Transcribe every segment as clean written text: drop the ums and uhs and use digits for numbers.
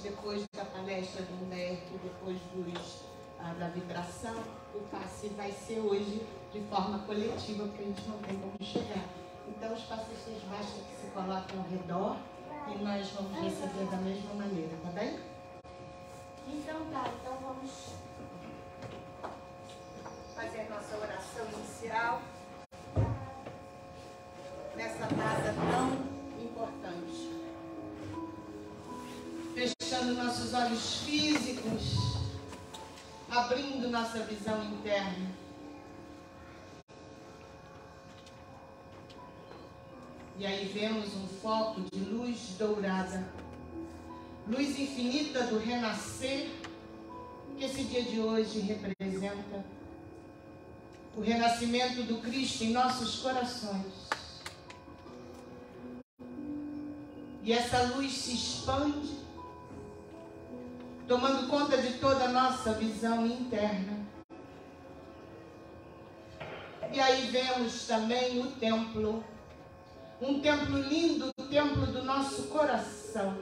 depois da palestra do Humberto, depois da vibração, o passe vai ser hoje de forma coletiva, porque a gente não tem como chegar. Então os passistas basta que se coloquem ao redor e nós vamos receber da mesma maneira, tá bem? Então vamos fazer nossa oração inicial nessa data tão importante. Fechando nossos olhos físicos, abrindo nossa visão interna. E aí vemos um foco de luz dourada, luz infinita do renascer, que esse dia de hoje representa o renascimento do Cristo em nossos corações. E essa luz se expande, tomando conta de toda a nossa visão interna. E aí vemos também o templo, um templo lindo, o templo do nosso coração.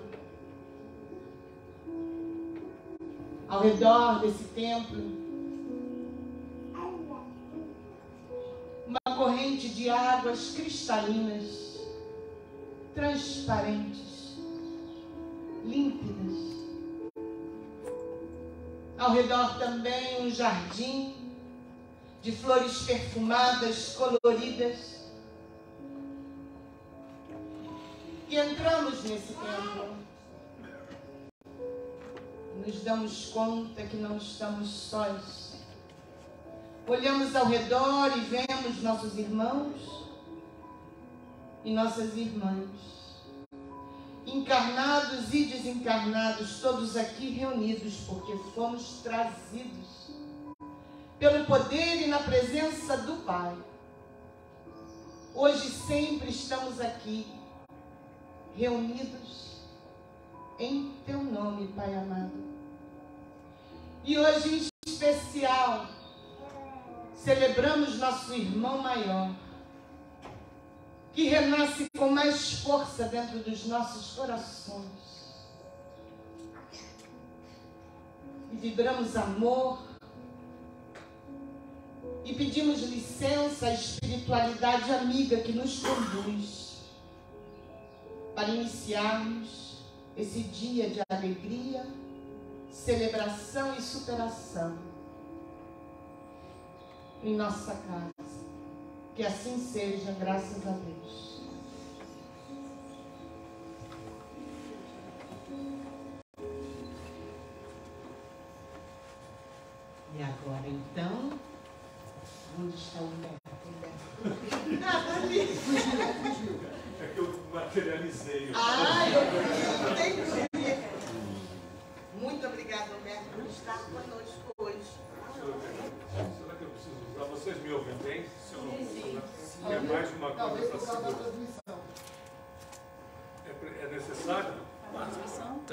Ao redor desse templo, uma corrente de águas cristalinas, transparentes, límpidas. Ao redor também um jardim de flores perfumadas, coloridas. E entramos nesse templo, nos damos conta que não estamos sós. Olhamos ao redor e vemos nossos irmãos e nossas irmãs, encarnados e desencarnados, todos aqui reunidos, porque fomos trazidos pelo poder e na presença do Pai. Hoje sempre estamos aqui, reunidos em Teu nome, Pai amado. E hoje em especial, celebramos nosso irmão maior, que renasce com mais força dentro dos nossos corações. E vibramos amor, e pedimos licença à espiritualidade amiga que nos conduz, para iniciarmos esse dia de alegria, celebração e superação em nossa casa. Que assim seja, graças a Deus. E agora então, onde está o Humberto? Ah, ali! Fugiu. É que eu materializei. Eu entendi. Muito obrigada, Humberto, por estar conosco hoje. Será que eu preciso usar? Vocês me ouvem bem? Se eu não preciso, é mais uma coisa para segurar. É necessário?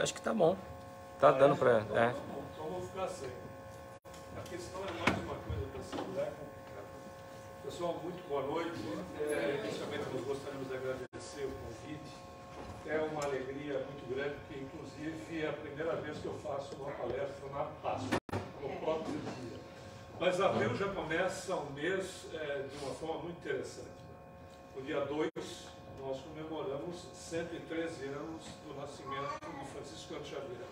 Acho que tá bom. Tá dando para. Então vou ficar sem. A questão é mais uma coisa para segurar, é complicado. Pessoal, muito boa noite. Inicialmente nós gostaríamos de agradecer o convite. É uma alegria muito grande, porque inclusive é a primeira vez que eu faço uma palestra na Páscoa, no próprio dia. Mas abril já começa um mês de uma forma muito interessante. No dia 2, nós comemoramos 113 anos do nascimento de Francisco Xavier.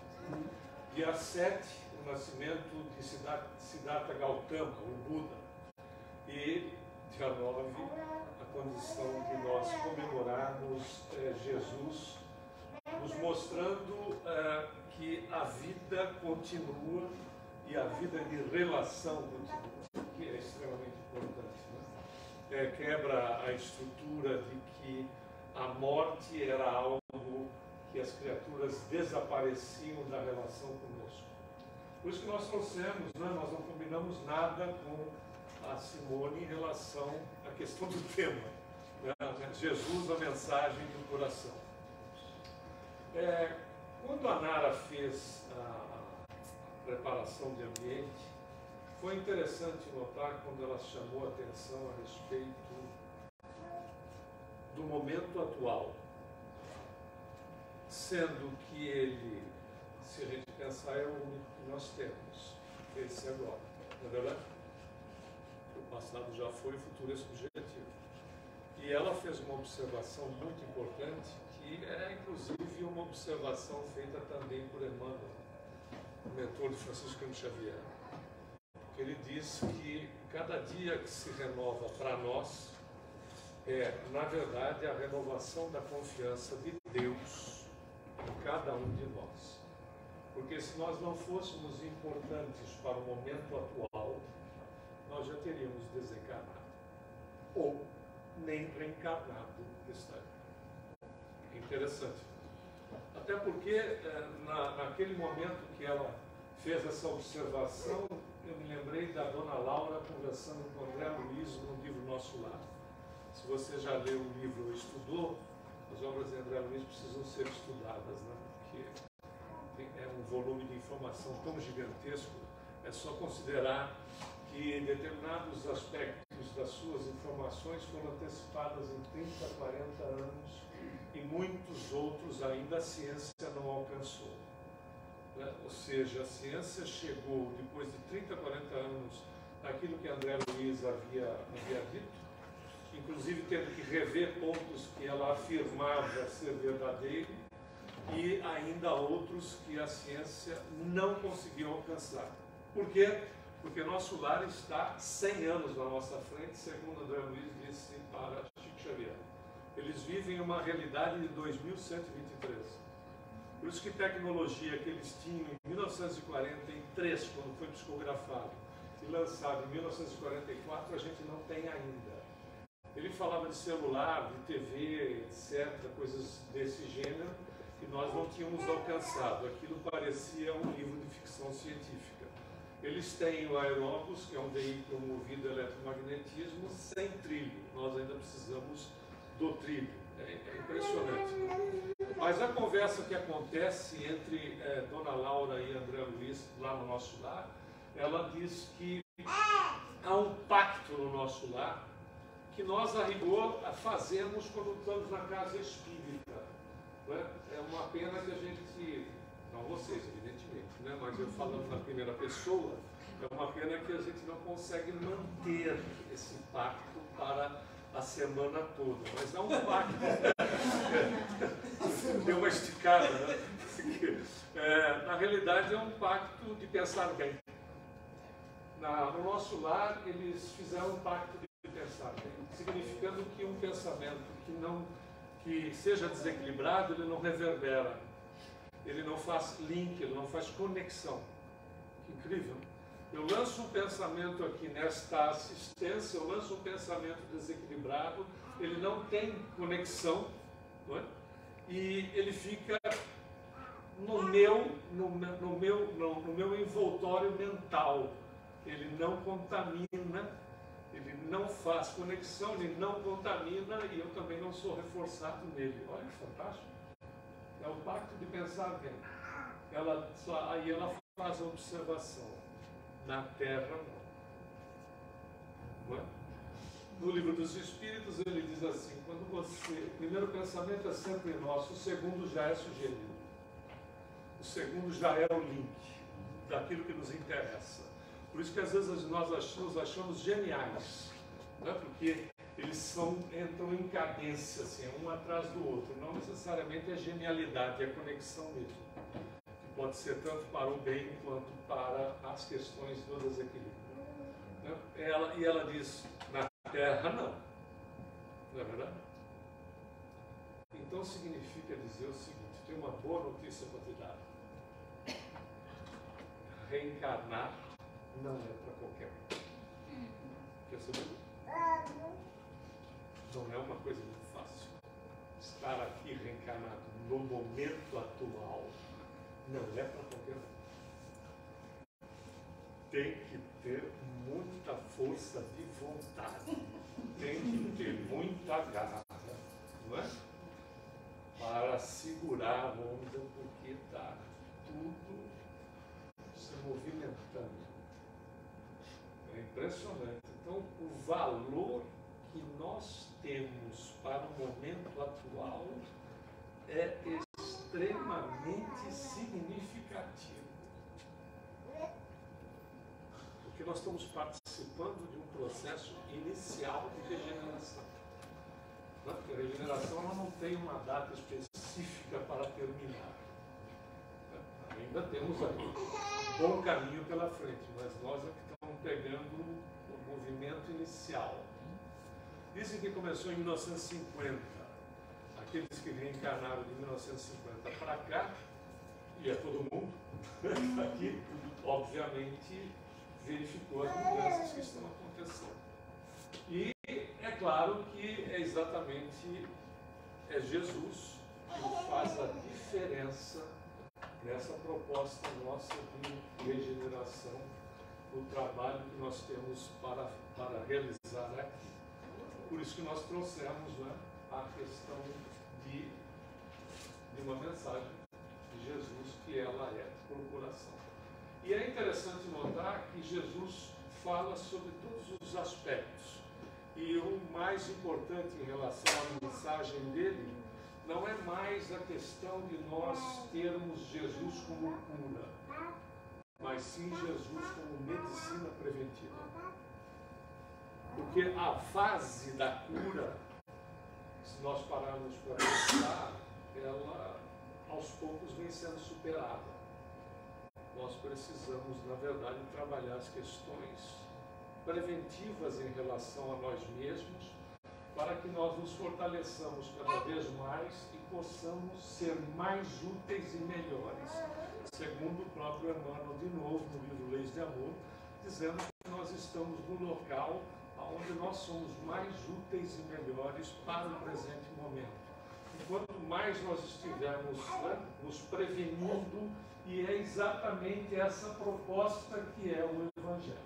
Dia 7, o nascimento de Siddhartha Gautama, o Buda. E dia 9, a condição de nós comemorarmos Jesus, nos mostrando que a vida continua e a vida de relação continua, que é extremamente importante, né? Quebra a estrutura de que a morte era algo que as criaturas desapareciam da relação conosco. Por isso que nós trouxemos, né? Nós não combinamos nada com a Simone em relação à questão do tema, né? Jesus, a mensagem do coração. Quando a Nara fez a preparação de ambiente, foi interessante notar quando ela chamou a atenção a respeito do momento atual, sendo que ele se a gente pensar, é o único que nós temos, esse agora, não é verdade? O passado já foi, o futuro é subjetivo. E ela fez uma observação muito importante, que é inclusive uma observação feita também por Emmanuel, o mentor de Francisco Xavier. Ele diz que cada dia que se renova para nós é, na verdade, a renovação da confiança de Deus em cada um de nós. Porque se nós não fôssemos importantes para o momento atual, nós já teríamos desencarnado. Ou nem reencarnado estaria. Interessante. Até porque, naquele momento que ela fez essa observação, eu me lembrei da Dona Laura conversando com André Luiz no livro Nosso Lar. Se você já leu o livro ou estudou, as obras de André Luiz precisam ser estudadas, né? Porque é um volume de informação tão gigantesco, é só considerar que determinados aspectos das suas informações foram antecipadas em 30, 40 anos e muitos outros ainda a ciência não alcançou. Né? Ou seja, a ciência chegou depois de 30, 40 anos naquilo que André Luiz havia dito, inclusive tendo que rever pontos que ela afirmava ser verdadeiros e ainda outros que a ciência não conseguiu alcançar. Por quê? Porque nosso lar está 100 anos na nossa frente, segundo André Luiz disse para Chico Xavier. Eles vivem uma realidade de 2123. Por isso que tecnologia que eles tinham em 1943, quando foi psicografado, e lançado em 1944, a gente não tem ainda. Ele falava de celular, de TV, etc., coisas desse gênero, que nós não tínhamos alcançado. Aquilo parecia um livro de ficção científica. Eles têm o aeróbus, que é um veículo movido a eletromagnetismo, sem trilho. Nós ainda precisamos do trilho. É impressionante. Mas a conversa que acontece entre Dona Laura e André Luiz, lá no Nosso Lar, ela diz que há um pacto no nosso lar que nós, a rigor, fazemos quando estamos na casa espírita. Né? É uma pena que a gente, não vocês, evidentemente, né? Mas eu falando na primeira pessoa, é uma pena que a gente não consegue manter esse pacto para a semana toda. Mas há um pacto. Deu uma esticada, né? Na realidade, é um pacto de pensar bem. No nosso lar, eles fizeram um pacto de pensar bem, significando que um pensamento que seja desequilibrado, ele não reverbera, ele não faz link, ele não faz conexão. Que incrível! Eu lanço um pensamento aqui nesta assistência, eu lanço um pensamento desequilibrado, ele não tem conexão, não é? E ele fica no meu envoltório mental. Ele não contamina, ele não faz conexão, ele não contamina e eu também não sou reforçado nele. Olha que fantástico! É o pacto de pensar bem. Aí ela faz a observação. Na Terra, não é? No Livro dos Espíritos, ele diz assim: o primeiro pensamento é sempre nosso, o segundo já é sugerido. O segundo já é o link daquilo que nos interessa. Por isso que às vezes nós achamos geniais, né? Porque eles entram em cadência, assim, um atrás do outro. Não necessariamente é genialidade, é conexão mesmo. Que pode ser tanto para o bem quanto para as questões do desequilíbrio. Né? E ela diz, na Terra não. Não é verdade? Então significa dizer o seguinte: tem uma boa notícia para te dar. Reencarnar não é para qualquer um. Quer saber? Não é uma coisa muito fácil. Estar aqui reencarnado no momento atual não é para qualquer um. Tem que ter muita força de vontade. Tem que ter muita garra, não é? Para segurar a onda, porque está tudo se movimentando. É impressionante. Então, o valor que nós temos para o momento atual é extremamente significativo. Porque nós estamos participando de um processo inicial de regeneração. Porque a regeneração ela não tem uma data específica para terminar. Ainda temos aqui um bom caminho pela frente, mas nós é que estamos pegando o movimento inicial. Dizem que começou em 1950. Aqueles que reencarnaram de 1950 para cá, e é todo mundo, aqui, obviamente, verificou as mudanças que estão acontecendo. E é claro que é exatamente Jesus que faz a diferença nessa proposta nossa de regeneração, o trabalho que nós temos para realizar aqui. Por isso que nós trouxemos, né, a questão de uma mensagem de Jesus, que ela é procuração. E é interessante notar que Jesus fala sobre todos os aspectos. E o mais importante em relação à mensagem dele não é mais a questão de nós termos Jesus como cura, mas sim Jesus como medicina preventiva. Porque a fase da cura, se nós pararmos para pensar, ela aos poucos vem sendo superada. Nós precisamos, na verdade, trabalhar as questões preventivas em relação a nós mesmos, para que nós nos fortaleçamos cada vez mais e possamos ser mais úteis e melhores. Segundo o próprio Emmanuel, de novo, no livro Leis de Amor, dizendo que nós estamos no local onde nós somos mais úteis e melhores para o presente momento. E quanto mais nós estivermos, né, nos prevenindo, e é exatamente essa proposta que é o Evangelho.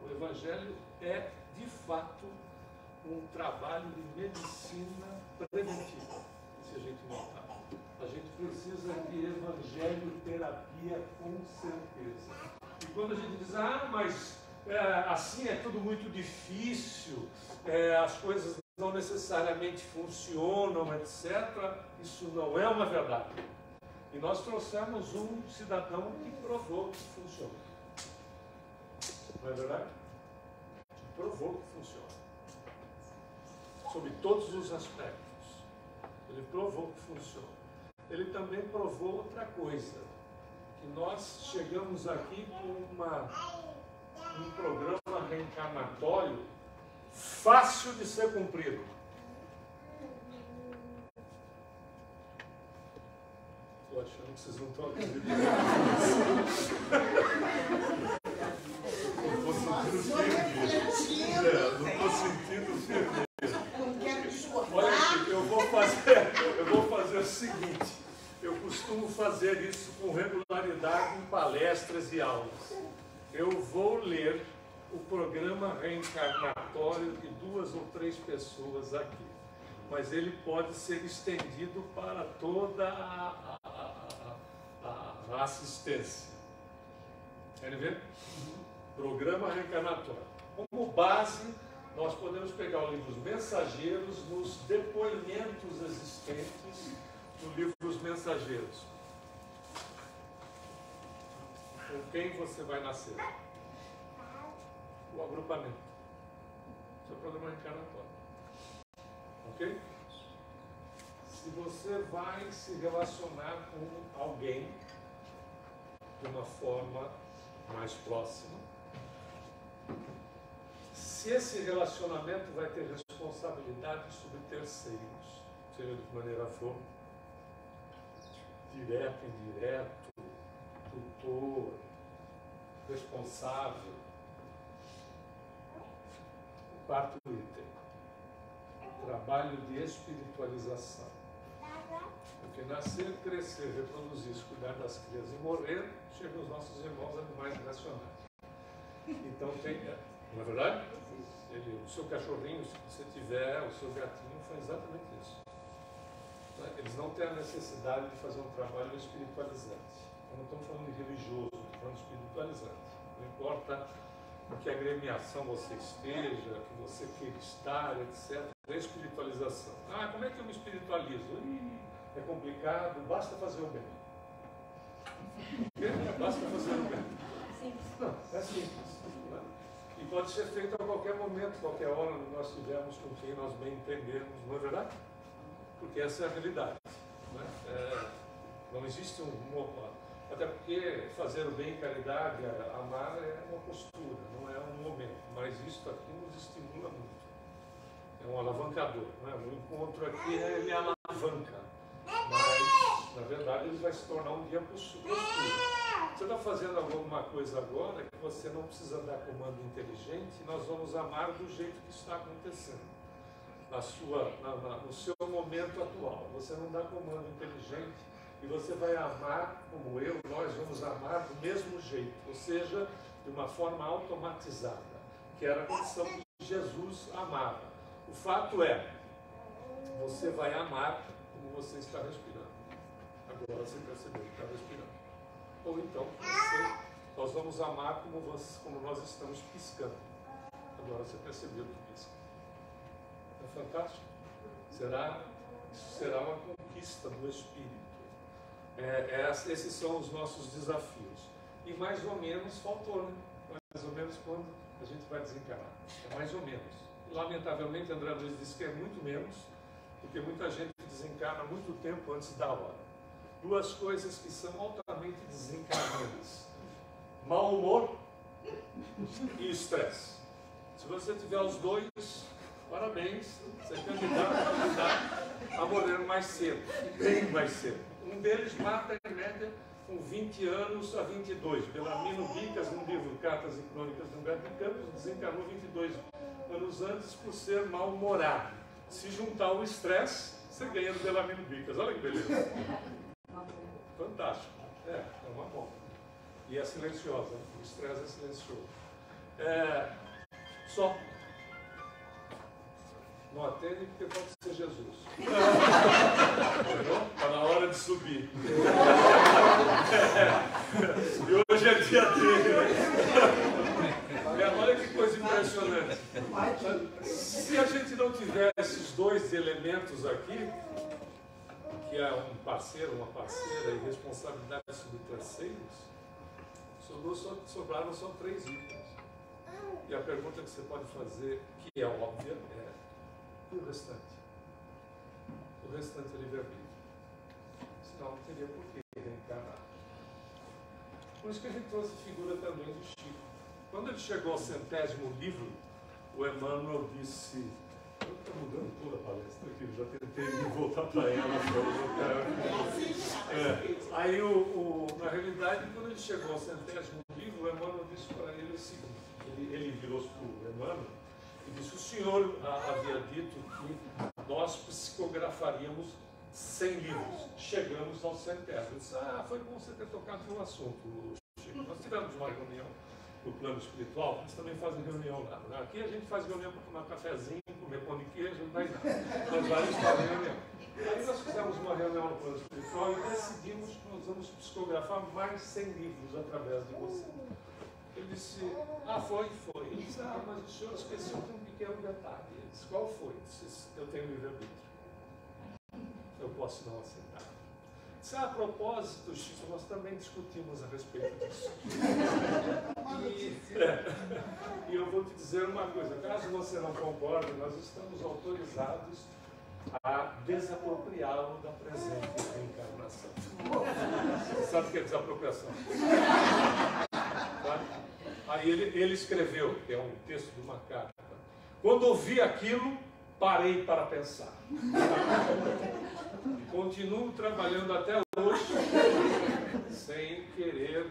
O Evangelho é, de fato, um trabalho de medicina preventiva, se a gente notar. A gente precisa de evangelho-terapia com certeza. E quando a gente diz, mas assim é tudo muito difícil, as coisas não necessariamente funcionam, etc., isso não é uma verdade. E nós trouxemos um cidadão que provou que funciona. Não é verdade? Que provou que funciona. Sobre todos os aspectos. Ele provou que funciona. Ele também provou outra coisa, que nós chegamos aqui com um programa reencarnatório fácil de ser cumprido. Estou achando que vocês não estão acreditando. Não estou sentindo firme. Olha aqui, eu vou fazer o seguinte, eu costumo fazer isso com regularidade em palestras e aulas. Eu vou ler o programa reencarnatório de 2 ou 3 pessoas aqui, mas ele pode ser estendido para toda a assistência. Querem ver? Programa reencarnatório. Como base, nós podemos pegar o livro Os Mensageiros nos depoimentos existentes no livro Os Mensageiros. Com quem você vai nascer? O agrupamento. Esse é o programa reencarnatório. Ok? Se você vai se relacionar com alguém de uma forma mais próxima, se esse relacionamento vai ter responsabilidade sobre terceiros, seja de que maneira for, direto, indireto, tutor, responsável. O 4º item, trabalho de espiritualização. Porque nascer, crescer, reproduzir-se, cuidar das crias e morrer, chegam os nossos irmãos animais racionais. Então tem, não é verdade? O seu cachorrinho, se você tiver, o seu gatinho, faz exatamente isso. Eles não têm a necessidade de fazer um trabalho espiritualizante. Eu não estou falando de religioso, estou falando de espiritualizante. Não importa em que agremiação você esteja, que você queira estar, etc. É espiritualização. Como é que eu me espiritualizo? é complicado, basta fazer o bem. Basta fazer o bem. Não, é simples. Né? E pode ser feito a qualquer momento, qualquer hora que nós tivermos com quem nós bem entendemos, não é verdade? Porque essa é a realidade. Né? Não existe até porque fazer o bem, caridade, amar é uma postura, não é um momento. Mas isso aqui nos estimula muito. É um alavancador. Né? O encontro aqui, ele alavanca. Mas, na verdade, ele vai se tornar um dia postura. Você está fazendo alguma coisa agora que você não precisa dar comando inteligente, nós vamos amar do jeito que está acontecendo. No seu momento atual. Você não dá comando inteligente e você vai amar como nós vamos amar do mesmo jeito, ou seja, de uma forma automatizada, que era a condição que Jesus amava. O fato é, você vai amar como você está respirando. Agora você percebeu que está respirando. Ou então, nós vamos amar como nós estamos piscando. Agora você percebeu que pisca. É fantástico. Isso será uma conquista do Espírito. Esses são os nossos desafios. E mais ou menos faltou, né? Mais ou menos quando a gente vai desencarnar. É mais ou menos. Lamentavelmente, André Luiz disse que é muito menos, porque muita gente desencarna muito tempo antes da hora. Duas coisas que são altamente desencarnantes: mau humor e estresse. Se você tiver os dois, parabéns, você é candidato a morrer mais cedo, bem mais cedo. Um deles mata, em média, com 20 anos a 22. Belarmino Bicas, no livro Cartas e Crônicas de Humberto de Campos, desencarnou 22 anos antes por ser mal-humorado. Se juntar o estresse, você ganha do Belarmino Bicas. Olha que beleza. Fantástico. É uma bomba. E é silenciosa. O estresse é silencioso. Só. Não atende porque pode ser Jesus. Está na hora de subir. E hoje é dia dele. Olha que coisa impressionante. Se a gente não tiver esses dois elementos aqui, que é um parceiro, uma parceira e responsabilidade sobre terceiros, sobraram só 3 itens. E a pergunta que você pode fazer, que é óbvia, e o restante? O restante é livre-arbítrio. Senão não teria por que reencarnar. Por isso que a gente trouxe a figura também do Chico. Quando ele chegou ao 100º livro, o Emmanuel disse: eu estou mudando toda a palestra aqui, já tentei voltar para ela. Aí, na realidade, quando ele chegou ao 100º livro, o Emmanuel disse para ele o seguinte: ele virou-se para o Emmanuel e disse: o senhor havia dito que nós psicografaríamos 100 livros. Chegamos ao 100º. Ele disse: foi bom você ter tocado no assunto, Chico. Nós tivemos uma reunião no plano espiritual, eles também fazem reunião lá. Né? Aqui a gente faz reunião para tomar cafezinho, comer pão de queijo, não dá nada. Mas lá eles fazem reunião. Aí nós fizemos uma reunião no plano espiritual e decidimos que nós vamos psicografar mais 100 livros através de você. Ele disse: foi. Ele disse: mas o senhor esqueceu de um pequeno detalhe. Ele disse: qual foi? Ele disse: eu tenho livre-arbítrio. Eu posso não aceitar. Disse: a propósito, Chico, nós também discutimos a respeito disso. E eu vou te dizer uma coisa: caso você não concorde, nós estamos autorizados a desapropriá-lo da presente reencarnação. Sabe o que é desapropriação? Tá? Aí ele escreveu, que é um texto de uma carta: quando ouvi aquilo, parei para pensar. E continuo trabalhando até hoje, sem querer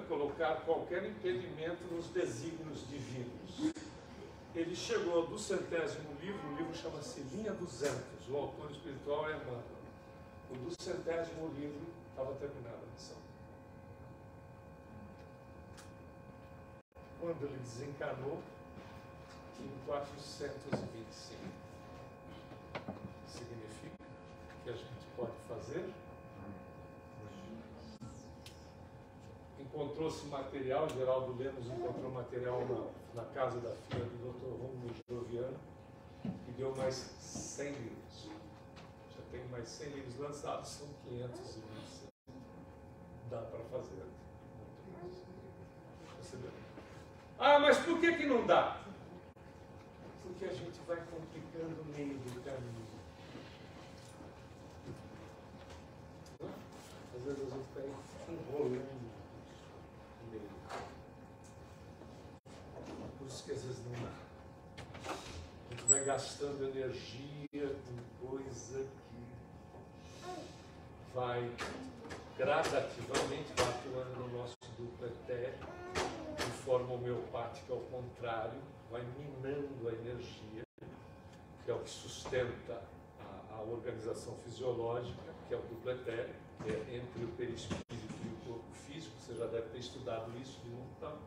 colocar qualquer impedimento nos desígnios divinos. Ele chegou do 100º livro, o livro chama-se Linha 200, o autor espiritual é Emmanuel. O do 100º livro estava terminada a missão. Quando ele desencarnou, em 425. Significa que a gente pode fazer. Encontrou-se material, Geraldo Lemos encontrou material na casa da filha do Dr. Rômulo Joviano e deu mais 100 livros. Já tem mais 100 livros lançados, são 520. Dá para fazer muito mais. Percebeu? Ah, mas por que não dá? Porque a gente vai complicando o meio do caminho. Às vezes a gente vai enrolando o meio. Por isso que às vezes não dá. A gente vai gastando energia com coisa que vai gradativamente atuando no nosso duplo etéreo, de forma homeopática ao contrário, vai minando a energia, que é o que sustenta a organização fisiológica, que é o duplo etéreo, que é entre o perispírito e o corpo físico. Você já deve ter estudado isso de montão,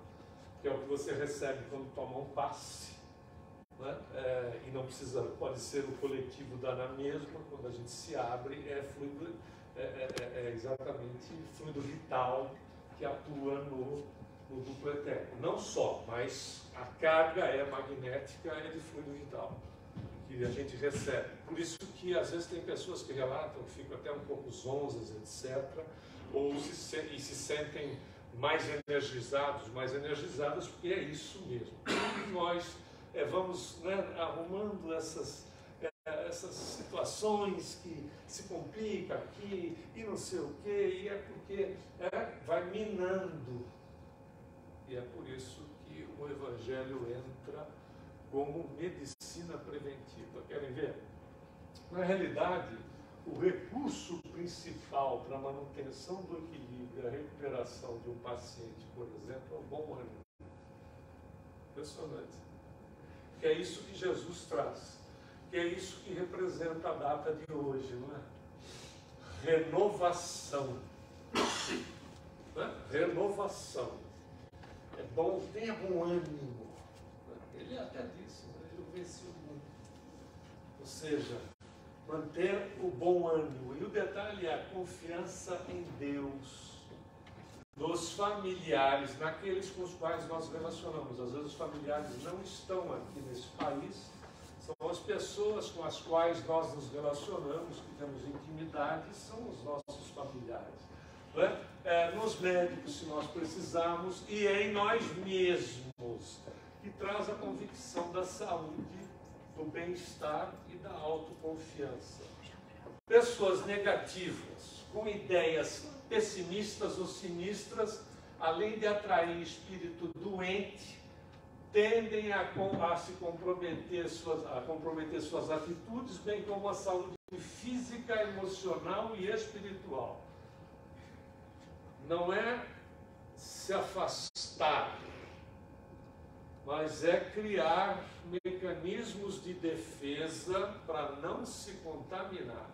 que é o que você recebe quando toma um passe. Né? E não precisa, pode ser o coletivo da na mesma, quando a gente se abre, é fluido, é exatamente fluido vital que atua no duplo etéreo. Não só, mas a carga é magnética, é de fluido vital que a gente recebe. Por isso que às vezes tem pessoas que relatam que ficam até um pouco zonzas, etc., ou se sentem mais energizadas, porque é isso mesmo. E nós vamos, né, arrumando essas situações que se complicam aqui e não sei o quê, e é porque vai minando. E é por isso que o Evangelho entra como medicina preventiva. Querem ver? Na realidade, o recurso principal para a manutenção do equilíbrio e a recuperação de um paciente, por exemplo, é o bom ânimo. Impressionante. Que é isso que Jesus traz. Que é isso que representa a data de hoje, não é? Renovação. Né? Renovação. É bom, tenha bom ânimo. Ele até disse, né? Eu venci o mundo. Ou seja, manter o bom ânimo. E o detalhe é a confiança em Deus, nos familiares, naqueles com os quais nós relacionamos. Às vezes os familiares não estão aqui nesse país, são as pessoas com as quais nós nos relacionamos, que temos intimidade, são os nossos familiares. Não é? Nos médicos, se nós precisarmos, e em nós mesmos, que traz a convicção da saúde, do bem-estar e da autoconfiança. Pessoas negativas, com ideias pessimistas ou sinistras, além de atrair espírito doente, tendem a se comprometer suas atitudes, bem como a saúde física, emocional e espiritual. Não é se afastar, mas é criar mecanismos de defesa para não se contaminar.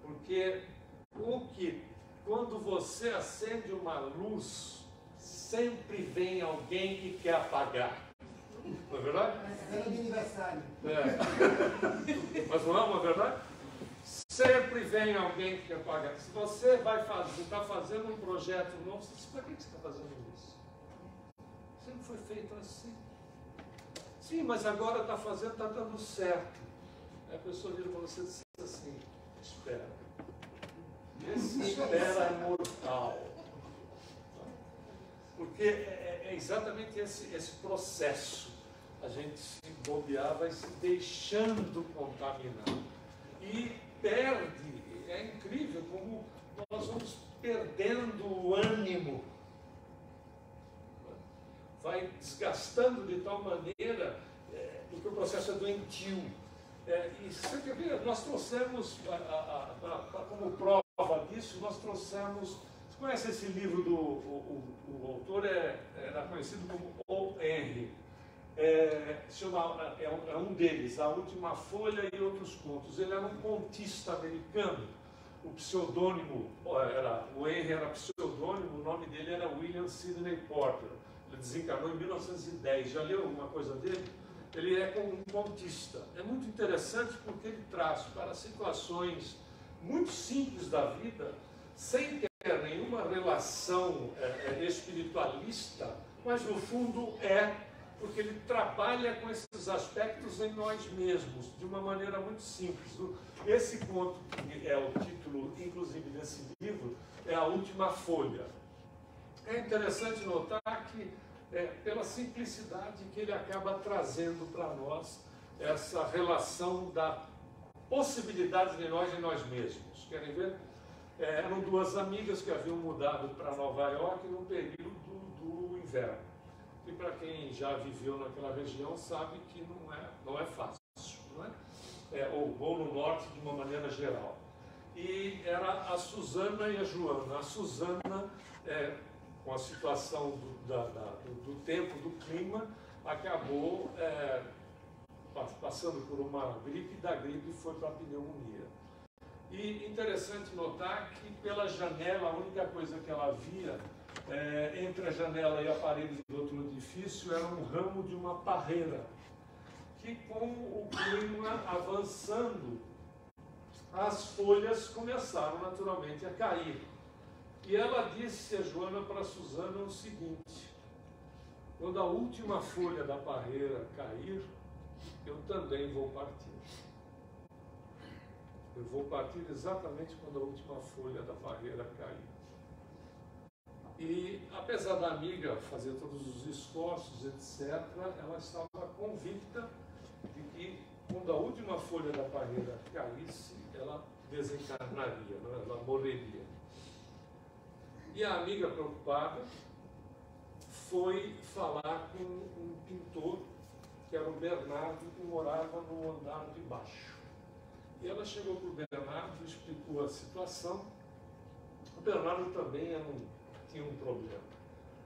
Porque quando você acende uma luz, sempre vem alguém que quer apagar. Não é verdade? É de aniversário. Mas não é uma verdade? Sempre vem alguém que quer apagar. Se você está fazendo um projeto novo, você diz, para que você está fazendo isso? Sempre foi feito assim. Sim, mas agora está fazendo, está dando certo. Aí a pessoa vira para você e diz assim, espera. Esse espera é mortal. Porque é exatamente esse processo. A gente se bobear, vai se deixando contaminar. E perde, é incrível como nós vamos perdendo o ânimo. Vai desgastando de tal maneira, porque o processo é doentio. E você quer ver, nós trouxemos, como prova disso, nós trouxemos. Você conhece esse livro o autor era conhecido como O. Henry. É um deles, A Última Folha e Outros Contos. Ele era um contista americano. O pseudônimo, o Henry era pseudônimo, o nome dele era William Sidney Porter. Ele desencarnou em 1910. Já leu alguma coisa dele? Ele é como um contista. É muito interessante porque ele traz para situações muito simples da vida, sem ter nenhuma relação espiritualista, mas no fundo é porque ele trabalha com esses aspectos em nós mesmos, de uma maneira muito simples. Esse conto, que é o título, inclusive, desse livro, é A Última Folha. É interessante notar que, pela simplicidade que ele acaba trazendo para nós, essa relação da possibilidade de nós em nós mesmos. Querem ver? Eram duas amigas que haviam mudado para Nova York no período do inverno. E para quem já viveu naquela região sabe que não é fácil, não é? Ou no norte de uma maneira geral. E era a Susana e a Joana. A Susana, com a situação do tempo, do clima, acabou passando por uma gripe, e da gripe foi para a pneumonia. E interessante notar que pela janela, a única coisa que ela via entre a janela e a parede do outro edifício era um ramo de uma parreira, que com o clima avançando, as folhas começaram naturalmente a cair. E ela disse a Joana para a Susana o seguinte: quando a última folha da parreira cair, eu também vou partir. Eu vou partir exatamente quando a última folha da parreira cair. E, apesar da amiga fazer todos os esforços, etc., ela estava convicta de que, quando a última folha da parreira caísse, ela desencarnaria, ela morreria. E a amiga, preocupada, foi falar com um pintor, que era o Bernardo, que morava no andar de baixo. E ela chegou para o Bernardo, explicou a situação. O Bernardo também tinha um problema.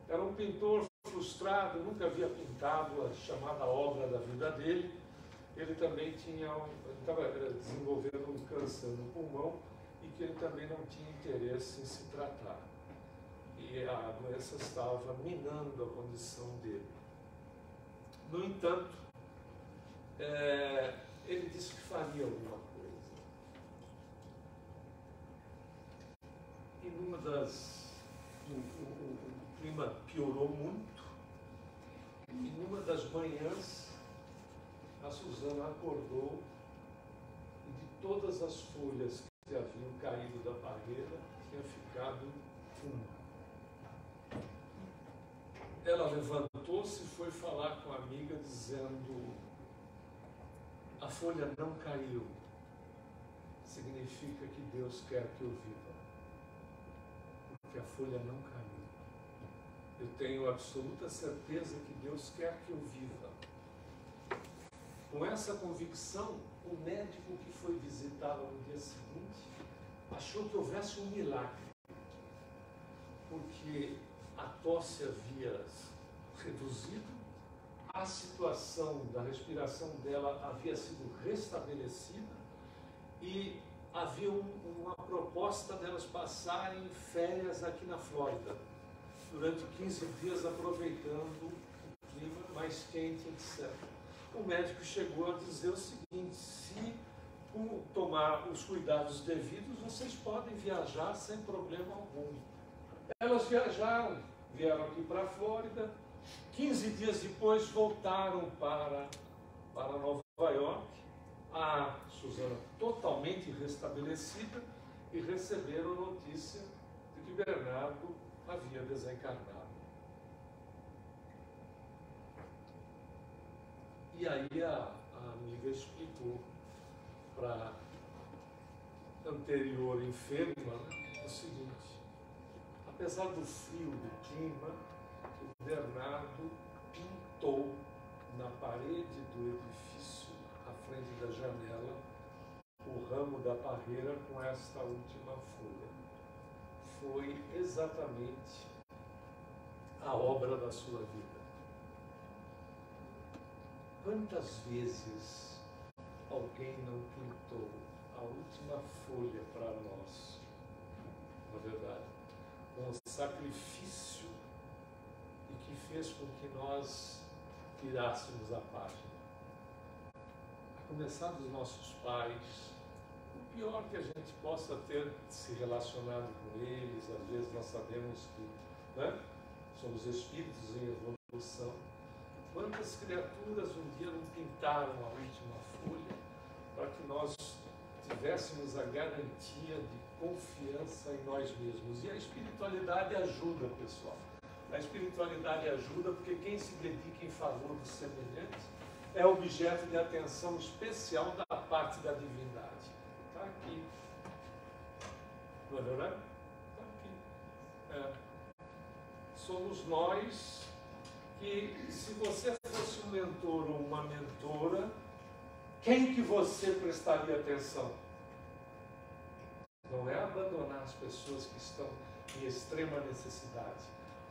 Era um pintor frustrado, nunca havia pintado a chamada obra da vida dele. Ele também estava desenvolvendo um câncer no pulmão e que ele também não tinha interesse em se tratar. E a doença estava minando a condição dele. No entanto, ele disse que faria alguma coisa. E o clima piorou muito, e numa das manhãs, a Susana acordou e de todas as folhas que haviam caído da parreira, tinha ficado uma. Ela levantou-se e foi falar com a amiga, dizendo: a folha não caiu, significa que Deus quer que eu viva. Porque a folha não caiu. Eu tenho absoluta certeza que Deus quer que eu viva. Com essa convicção, o médico que foi visitá-la no dia seguinte achou que houvesse um milagre, porque a tosse havia reduzido, a situação da respiração dela havia sido restabelecida e havia uma proposta delas passarem férias aqui na Flórida, durante 15 dias, aproveitando o clima mais quente, etc. O médico chegou a dizer o seguinte: se tomar os cuidados devidos, vocês podem viajar sem problema algum. Elas viajaram, vieram aqui para a Flórida, 15 dias depois voltaram para Nova York, a Susana totalmente restabelecida, e receberam notícia de que Bernardo havia desencarnado. E aí a amiga explicou para a anterior enferma o seguinte: apesar do frio do clima, o Bernardo pintou na parede do edifício, à frente da janela, o ramo da parreira com esta última folha. Foi exatamente a obra da sua vida. Quantas vezes alguém não pintou a última folha para nós, na verdade, com o sacrifício e que fez com que nós tirássemos a página? A começar dos nossos pais. O pior que a gente possa ter se relacionado com eles, às vezes nós sabemos que somos espíritos em evolução, Quantas criaturas um dia não pintaram a última folha para que nós tivéssemos a garantia de confiança em nós mesmos? E a espiritualidade ajuda, pessoal. A espiritualidade ajuda porque quem se dedica em favor do semelhante é objeto de atenção especial da parte da divindade. Está aqui. Não é verdade? Está aqui. Somos nós que, se você fosse um mentor ou uma mentora, quem que você prestaria atenção? Não é abandonar as pessoas que estão em extrema necessidade,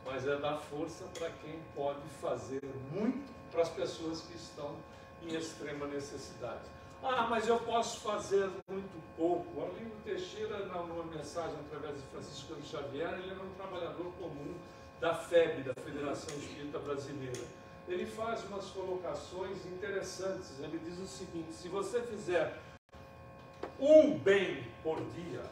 mas é dar força para quem pode fazer muito para as pessoas que estão em extrema necessidade. Ah, mas eu posso fazer muito pouco. Arlindo Teixeira, numa mensagem através de Francisco Xavier, ele era um trabalhador comum da FEB, da Federação Espírita Brasileira. Ele faz umas colocações interessantes. Ele diz o seguinte: se você fizer um bem por dia,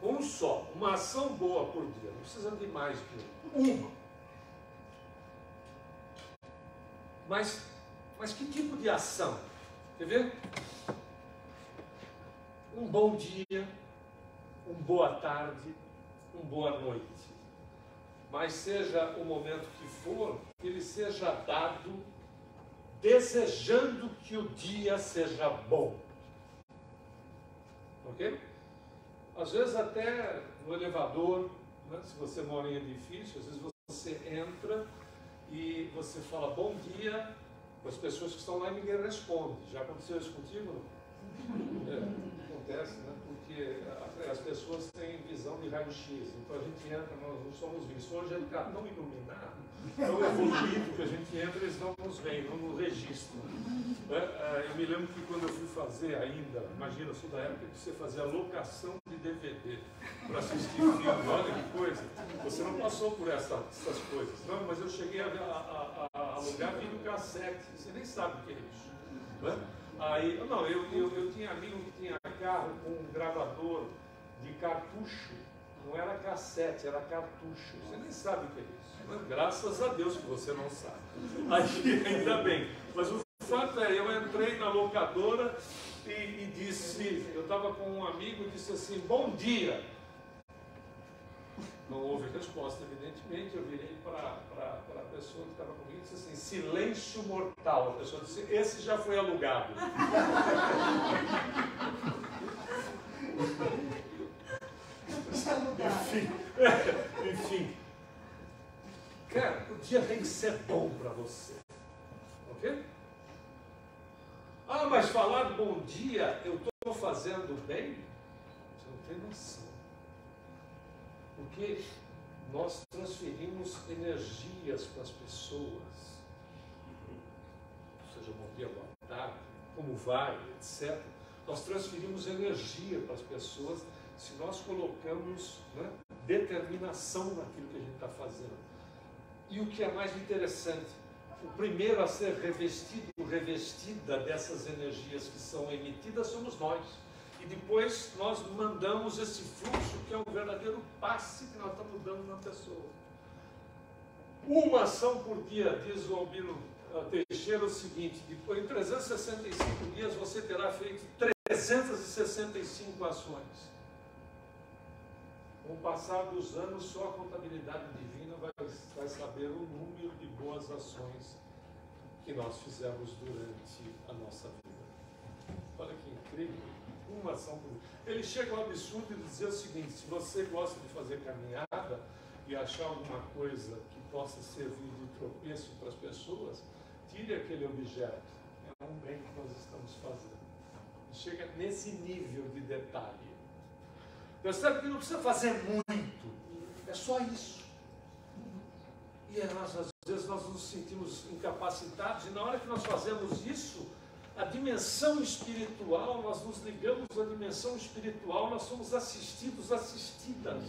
um só, uma ação boa por dia, não precisa de mais que uma. Mas que tipo de ação? Quer ver? Um bom dia, uma boa tarde, uma boa noite. Mas seja o momento que for, que ele seja dado desejando que o dia seja bom. Ok? Às vezes até no elevador, né, se você mora em edifício, às vezes você entra e você fala bom dia para as pessoas que estão lá e ninguém responde. Já aconteceu isso contigo? Acontece, né? Porque as pessoas têm visão de raio-x, então a gente entra, nós não somos vistos. Hoje a gente está tão iluminado, tão evoluído, que a gente entra e eles não nos veem, não nos registram. Eu me lembro que quando eu fui fazer ainda, imagina, eu sou da época que você fazia locação de DVD para assistir filme, olha que coisa. Você não passou por essas coisas. Não, mas eu cheguei a alugar videocassete, você nem sabe o que é isso. Aí, não, eu tinha amigo que tinha carro com um gravador de cartucho, não era cassete, era cartucho. Você nem sabe o que é isso. Mas, graças a Deus que você não sabe. Aí, ainda bem. Mas o fato é, eu entrei na locadora e disse, eu estava com um amigo e disse assim, bom dia. Não houve resposta, evidentemente. Eu virei para a pessoa que estava comigo e disse assim, silêncio mortal. A pessoa disse, esse já foi alugado. Enfim. Cara, o dia tem que ser bom para você. Ok? Ah, mas falar bom dia, eu estou fazendo bem? Você não tem noção. Porque nós transferimos energias para as pessoas. Ou seja, bom dia, boa tarde, como vai, etc. Nós transferimos energia para as pessoas se nós colocamos, né, determinação naquilo que a gente está fazendo. E o que é mais interessante, o primeiro a ser revestida dessas energias que são emitidas somos nós. E depois nós mandamos esse fluxo que é um verdadeiro passe que nós estamos dando na pessoa. Uma ação por dia, diz o Albino Teixeira, o seguinte: depois, em 365 dias você terá feito 365 ações. Com o passar dos anos, só a contabilidade divina vai saber o número de boas ações que nós fizemos durante a nossa vida. Olha que incrível. Uma ação por dia. Ele chega ao absurdo de dizer o seguinte: se você gosta de fazer caminhada e achar alguma coisa que possa servir de tropeço para as pessoas, tire aquele objeto. É um bem que nós estamos fazendo. Chega nesse nível de detalhe. Percebe que não precisa fazer muito, é só isso. E às vezes nós nos sentimos incapacitados, e na hora que nós fazemos isso, a dimensão espiritual, nós nos ligamos à dimensão espiritual, nós somos assistidos, assistidas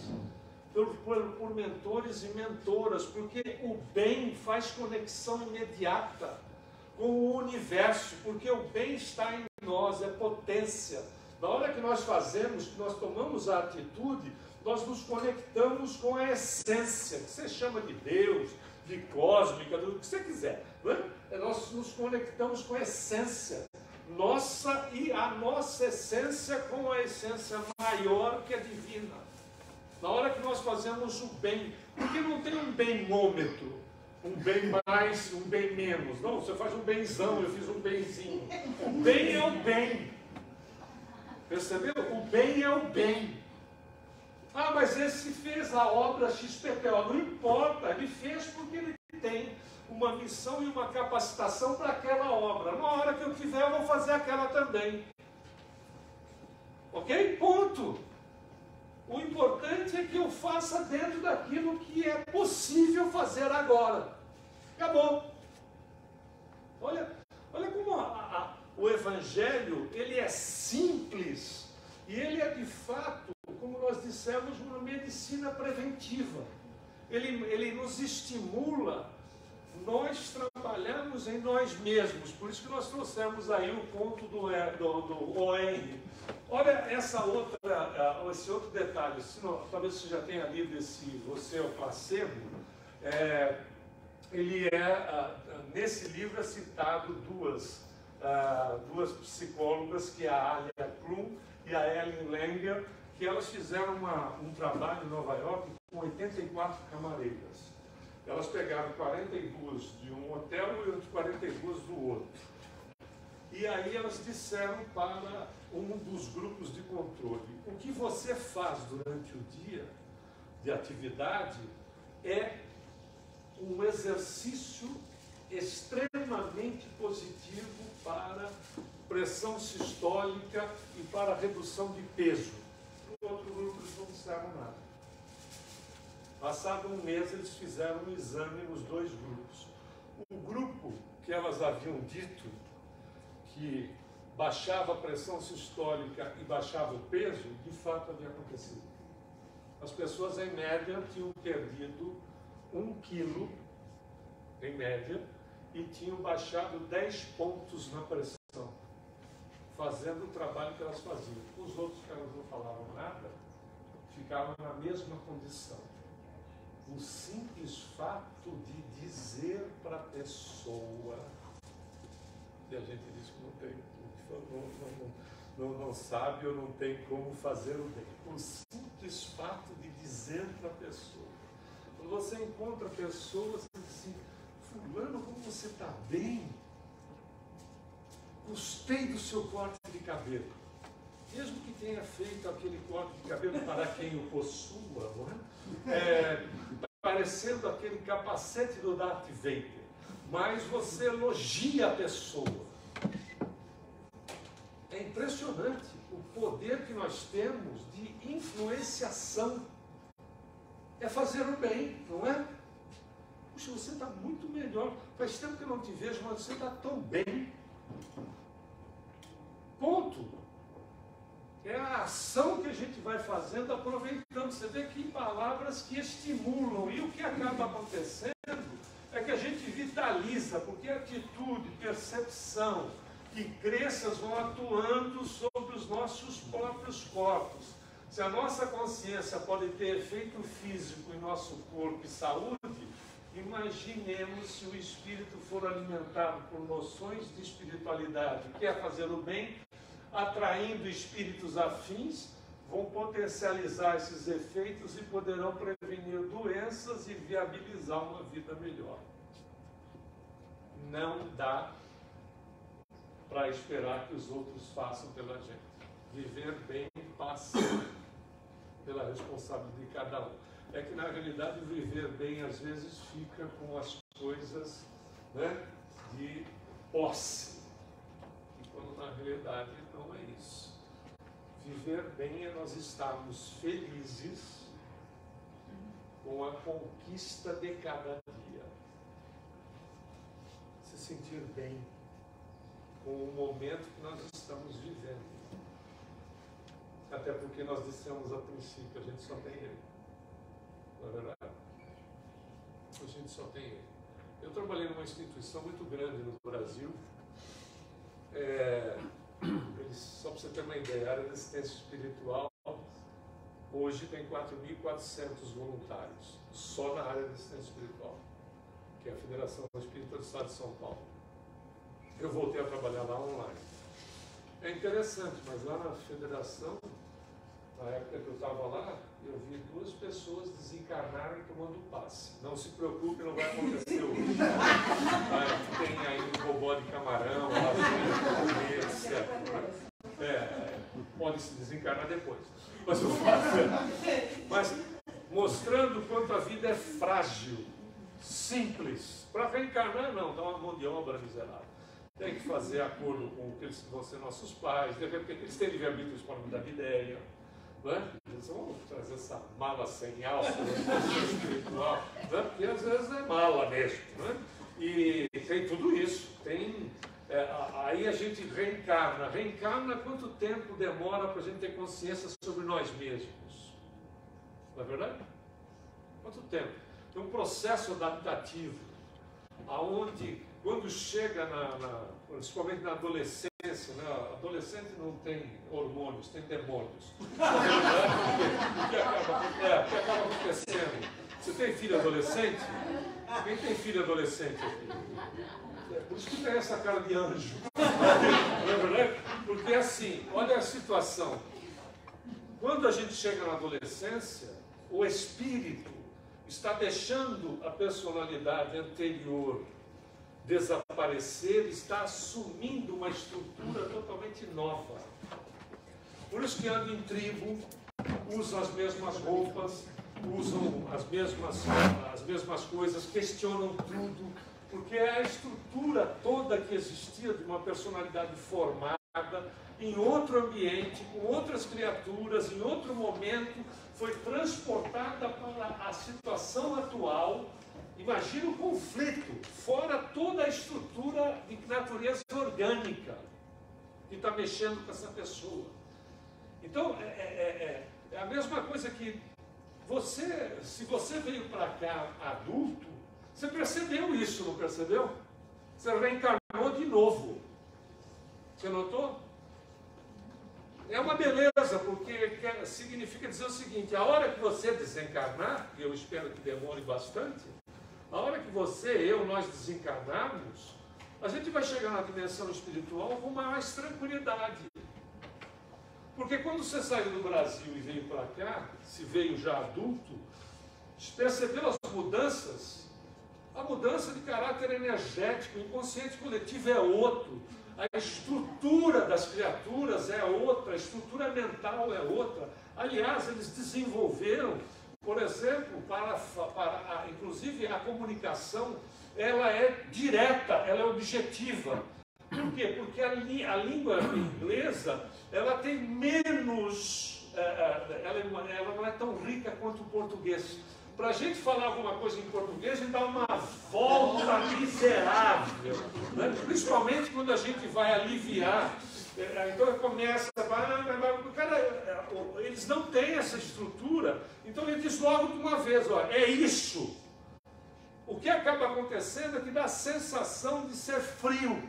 por mentores e mentoras, porque o bem faz conexão imediata com o universo, porque o bem está em nós, é potência. Na hora que nós fazemos, que nós tomamos a atitude, nós nos conectamos com a essência, que você chama de Deus, de cósmica, do que você quiser. Nós nos conectamos com a essência nossa e a nossa essência com a essência maior que é divina. Na hora que nós fazemos o bem, porque não tem um bemômetro, um bem mais, um bem menos. Não, você faz um benzão, eu fiz um benzinho. O bem é o bem. Percebeu? O bem é o bem. Ah, mas esse fez a obra XPTO. Não importa, ele fez porque ele tem uma missão e uma capacitação para aquela obra. Na hora que eu tiver, eu vou fazer aquela também. Ok? Ponto. O importante é que eu faça dentro daquilo que é possível fazer agora. Acabou. Olha como o Evangelho, ele é simples e ele é de fato, como nós dissemos, uma medicina preventiva. Ele nos estimula nós trabalhamos em nós mesmos. Por isso que nós trouxemos aí o conto do O.N. Olha esse outro detalhe. Talvez você já tenha lido esse Você é o Placebo. Nesse livro é citado duas psicólogas, que é a Alia Klum e a Ellen Langer, que elas fizeram um trabalho em Nova York com 84 camareiras. Elas pegaram 42 de um hotel e 42 do outro. E aí elas disseram para um dos grupos de controle: o que você faz durante o dia de atividade é um exercício extremamente positivo para pressão sistólica e para redução de peso. No outro grupo eles não disseram nada. Passado um mês, eles fizeram um exame nos dois grupos. O grupo que elas haviam dito que baixava a pressão sistólica e baixava o peso, de fato havia acontecido. As pessoas, em média, tinham perdido 1 quilo, em média, e tinham baixado 10 pontos na pressão, fazendo o trabalho que elas faziam. Os outros, que elas não falavam nada, ficavam na mesma condição. O simples fato de dizer para a pessoa, e a gente diz que não sabe ou não tem como fazer o bem. O simples fato de dizer para a pessoa. Quando você encontra pessoas e diz assim: fulano, como você está bem? Gostei do seu corte de cabelo. Mesmo que tenha feito aquele corte de cabelo para quem o possua, não é? Parecendo aquele capacete do Darth Vader, mas você elogia a pessoa. É impressionante o poder que nós temos de influenciação. É fazer o bem, não é? Puxa, você está muito melhor. Faz tempo que eu não te vejo, mas você está tão bem. Ponto. É a ação que a gente vai fazendo, aproveitando. Você vê que palavras que estimulam. E o que acaba acontecendo é que a gente vitaliza, porque atitude, percepção e crenças vão atuando sobre os nossos próprios corpos. Se a nossa consciência pode ter efeito físico em nosso corpo e saúde, imaginemos se o espírito for alimentado por noções de espiritualidade, que é fazer o bem, atraindo espíritos afins, vão potencializar esses efeitos e poderão prevenir doenças e viabilizar uma vida melhor. Não dá para esperar que os outros façam pela gente. Viver bem passa pela responsabilidade de cada um. É que na realidade viver bem às vezes fica com as coisas, né, de posse. E quando na realidade não é isso. Viver bem é nós estarmos felizes com a conquista de cada dia. Se sentir bem com o momento que nós estamos vivendo. Até porque nós dissemos a princípio, a gente só tem ele. Não é verdade? A gente só tem ele. Eu trabalhei numa instituição muito grande no Brasil. Só para você ter uma ideia, a área de assistência espiritual hoje tem 4.400 voluntários, só na área de assistência espiritual. que é a Federação Espírita do Estado de São Paulo. Eu voltei a trabalhar lá online. É interessante, mas lá na federação, na época que eu estava lá, eu vi 2 pessoas desencarnarem tomando passe. Não se preocupe, não vai acontecer hoje. Tem aí um bobó de camarão, etc. Pode se desencarnar depois. Mas o fato mas mostrando quanto a vida é frágil, simples. Para reencarnar, não, dá uma mão de obra miserável. Tem que fazer acordo com o que eles vão ser nossos pais, porque eles têm livre-arbítrio, eles podem mudar de ideia. Não é? Eles vão trazer essa mala sem alça, espiritual, não é? Porque às vezes é mala mesmo. Não é? E tem tudo isso. Tem, aí a gente reencarna. Reencarna quanto tempo demora para a gente ter consciência sobre nós mesmos? Não é verdade? Quanto tempo? Tem um processo adaptativo, aonde quando chega, principalmente na adolescência, né? Adolescente não tem hormônios, tem demônios. O que acaba acontecendo? Você tem filho adolescente? Quem tem filho adolescente aqui? Por isso que tem essa cara de anjo. Não é verdade? Porque assim, olha a situação. Quando a gente chega na adolescência, o espírito está deixando a personalidade anterior desaparecer, está assumindo uma estrutura totalmente nova. Por isso que andam em tribo, usam as mesmas roupas, usam as mesmas coisas, questionam tudo, porque é a estrutura toda que existia de uma personalidade formada em outro ambiente, com outras criaturas, em outro momento, foi transportada para a situação atual. Imagina o conflito, fora toda a estrutura de natureza orgânica que está mexendo com essa pessoa. Então, é a mesma coisa que se você veio para cá adulto, você percebeu isso, não percebeu? Você reencarnou de novo. Você notou? É uma beleza, porque significa dizer o seguinte: a hora que você desencarnar, que eu espero que demore bastante, a hora que nós desencarnarmos, a gente vai chegar na dimensão espiritual com mais tranquilidade. Porque quando você saiu do Brasil e veio para cá, se veio já adulto, percebeu as mudanças? A mudança de caráter energético, o inconsciente coletivo é outro. A estrutura das criaturas é outra, a estrutura mental é outra. Aliás, eles desenvolveram, por exemplo, inclusive a comunicação, ela é direta, ela é objetiva. Por quê? Porque a língua inglesa, ela tem menos, ela não é tão rica quanto o português. Para a gente falar alguma coisa em português, a gente dá uma volta miserável, né? Principalmente quando a gente vai aliviar. Então começa, eles não têm essa estrutura, então ele diz logo de uma vez, ó, é isso. O que acaba acontecendo é que dá a sensação de ser frio,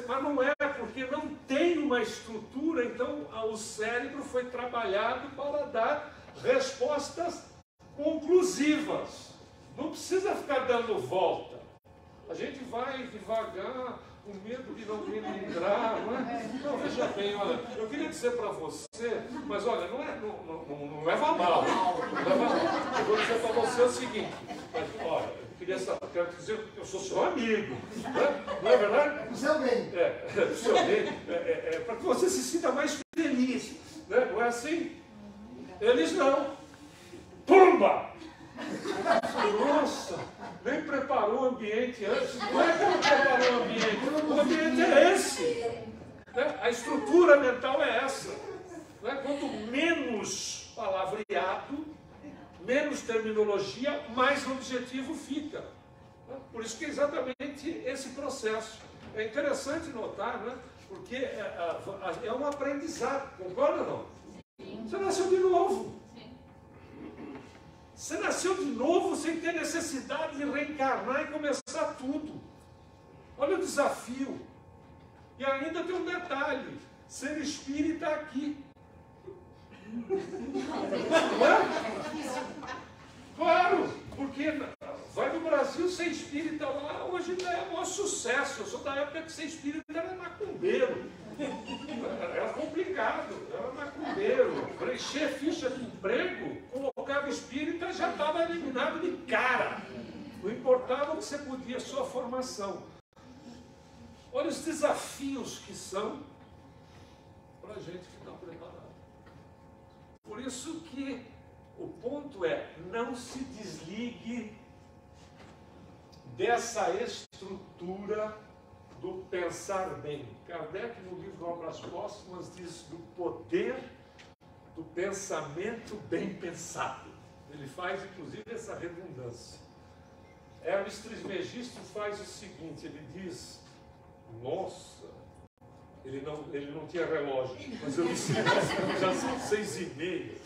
mas não é, porque não tem uma estrutura. Então o cérebro foi trabalhado para dar respostas conclusivas, não precisa ficar dando volta. A gente vai devagar, com medo de não me lembrar, não é? Não, veja bem, olha, eu queria dizer para você, mas olha, não leva mal, eu vou dizer para você o seguinte, mas, olha, eu quero dizer que eu sou seu amigo, não é verdade? Do seu bem. Do seu bem, para que você se sinta mais feliz, né? Não é assim? Eles não. Pumba! Nossa, nem preparou o ambiente antes. Não é que não preparou o ambiente. O ambiente é esse. Né? A estrutura mental é essa. Né? Quanto menos palavreado, menos terminologia, mais objetivo fica. Né? Por isso que é exatamente esse processo. É interessante notar, né? Porque é um aprendizado. Concorda ou não? Você nasceu de novo. Você nasceu de novo sem ter necessidade de reencarnar e começar tudo. Olha o desafio. E ainda tem um detalhe: ser espírita aqui. Claro, porque vai no Brasil ser época que ser espírita era macumbeiro. Era complicado, era macumbeiro. Preencher ficha de emprego, colocava espírita, já estava eliminado de cara. Não importava o que você podia, sua formação. Olha os desafios que são para a gente que está preparado. Por isso que o ponto é, não se desligue dessa estrutura do pensar bem. Kardec, no livro Obras Póstumas, diz do poder do pensamento bem pensado. Ele faz, inclusive, essa redundância. Hermes Trismegisto faz o seguinte, ele diz, nossa, ele não tinha relógio, mas eu disse, já são 6h30.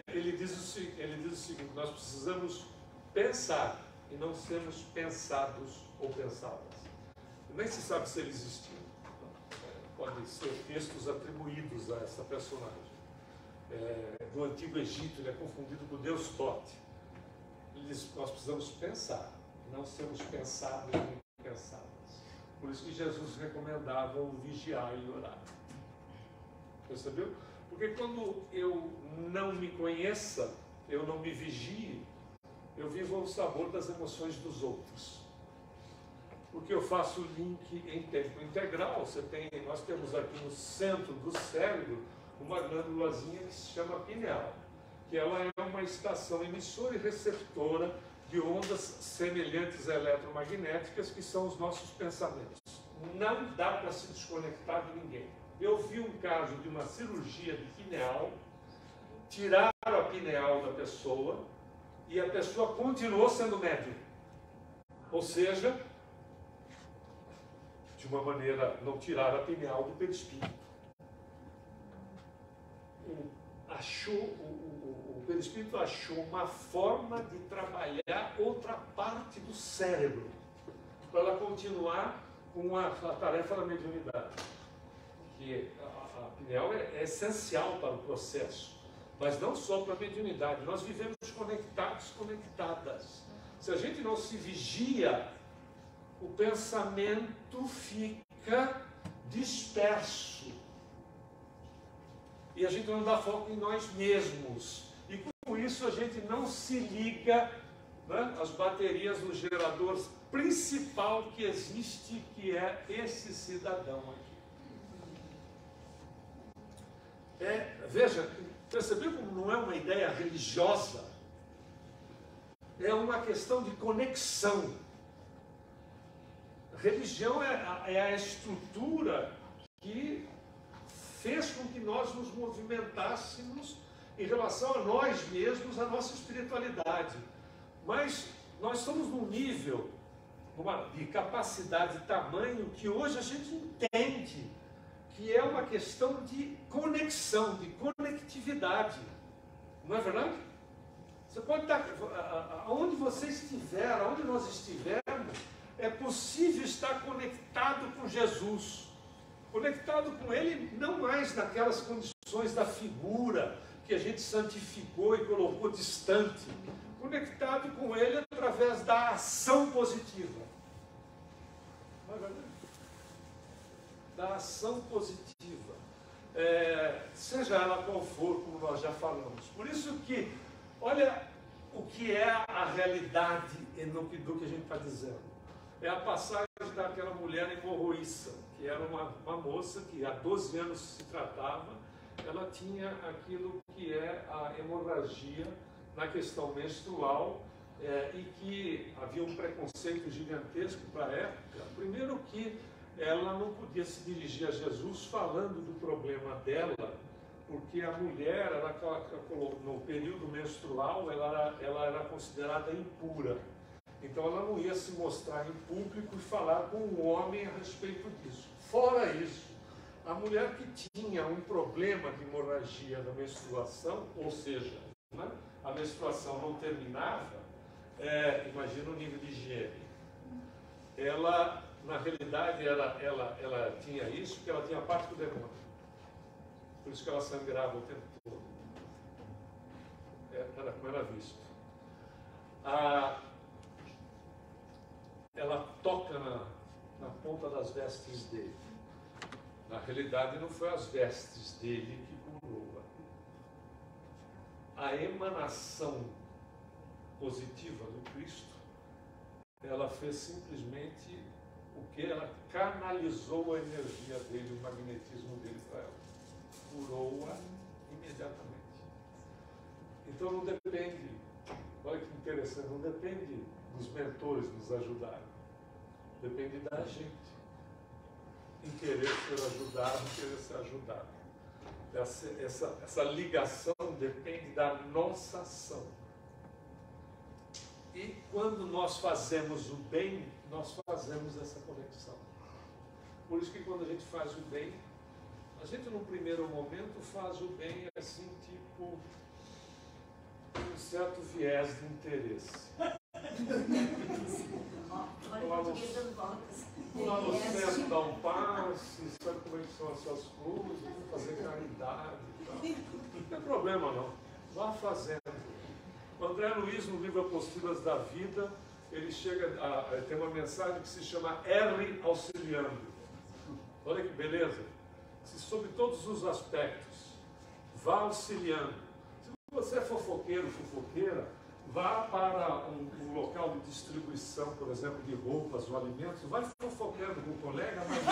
Ele diz o seguinte, nós precisamos pensar e não sermos pensados ou pensadas. Nem se sabe se ele existiu. Podem ser textos atribuídos a essa personagem. Do Antigo Egito, ele é confundido com Deus Tote. Ele diz nós precisamos pensar, não sermos pensados nem pensadas. Por isso que Jesus recomendava o vigiar e orar. Percebeu? Porque quando eu não me conheça, eu não me vigie, eu vivo ao sabor das emoções dos outros. Porque eu faço o link em tempo integral. Nós temos aqui no centro do cérebro uma glândulazinha que se chama pineal, que ela é uma estação emissora e receptora de ondas semelhantes a eletromagnéticas, que são os nossos pensamentos. Não dá para se desconectar de ninguém. Eu vi um caso de uma cirurgia de pineal, tiraram a pineal da pessoa e a pessoa continuou sendo médium. Ou seja, de uma maneira, não tiraram a pineal do perispírito. O perispírito achou uma forma de trabalhar outra parte do cérebro para ela continuar com a tarefa da mediunidade. Que a pineal é essencial para o processo, mas não só para a mediunidade. Nós vivemos conectados, conectadas. Se a gente não se vigia, o pensamento fica disperso. E a gente não dá foco em nós mesmos. E com isso a gente não se liga, né, às baterias do gerador principal que existe, que é esse cidadão aqui. Veja, percebeu como não é uma ideia religiosa? É uma questão de conexão. Religião é a estrutura que fez com que nós nos movimentássemos em relação a nós mesmos, a nossa espiritualidade. Mas nós estamos num nível de capacidade, de tamanho, que hoje a gente entende que é uma questão de conexão, de conectividade. Não é verdade? Você pode estar, aonde você estiver, aonde nós estivermos, é possível estar conectado com Jesus. Conectado com Ele não mais naquelas condições da figura que a gente santificou e colocou distante. Conectado com Ele através da ação positiva. Não é verdade? Da ação positiva. Seja ela qual for, como nós já falamos. Por isso que, olha o que é a realidade do que a gente está dizendo. É a passagem daquela mulher hemorroíça, que era uma moça que há 12 anos se tratava, ela tinha aquilo que é a hemorragia na questão menstrual, e que havia um preconceito gigantesco para a época. Primeiro que ela não podia se dirigir a Jesus falando do problema dela, porque a mulher, no período menstrual, ela era considerada impura. Então ela não ia se mostrar em público e falar com um homem a respeito disso. Fora isso, a mulher que tinha um problema de hemorragia na menstruação, ou seja, né, a menstruação não terminava, imagina o nível de higiene. Ela, na realidade, ela tinha isso porque ela tinha parte do demônio. Por isso que ela sangrava o tempo todo. Era como era visto. Ela toca na ponta das vestes dele. Na realidade, não foi as vestes dele que curou. A emanação positiva do Cristo, ela fez simplesmente o que? Ela canalizou a energia dele, o magnetismo dele para ela. Curou-a imediatamente. Então não depende, olha que interessante, não depende dos mentores nos ajudarem. Depende da gente. Em querer ser ajudado, em querer ser ajudado. Essa ligação depende da nossa ação. E quando nós fazemos o bem, nós fazemos essa conexão. Por isso que quando a gente faz o bem, a gente num primeiro momento faz o bem assim, tipo, um certo viés de interesse. Lá no centro dá um passe, sabe como é que são essas coisas, fazer caridade e tal. Não tem problema não, vá fazendo. O André Luiz, no livro Apostilas da Vida, ele tem uma mensagem que se chama R auxiliando. Olha que beleza. Sobre todos os aspectos, vá auxiliando. Se você é fofoqueiro, fofoqueira, vá para um local de distribuição, por exemplo, de roupas ou alimentos, vai fofocando com o colega, mas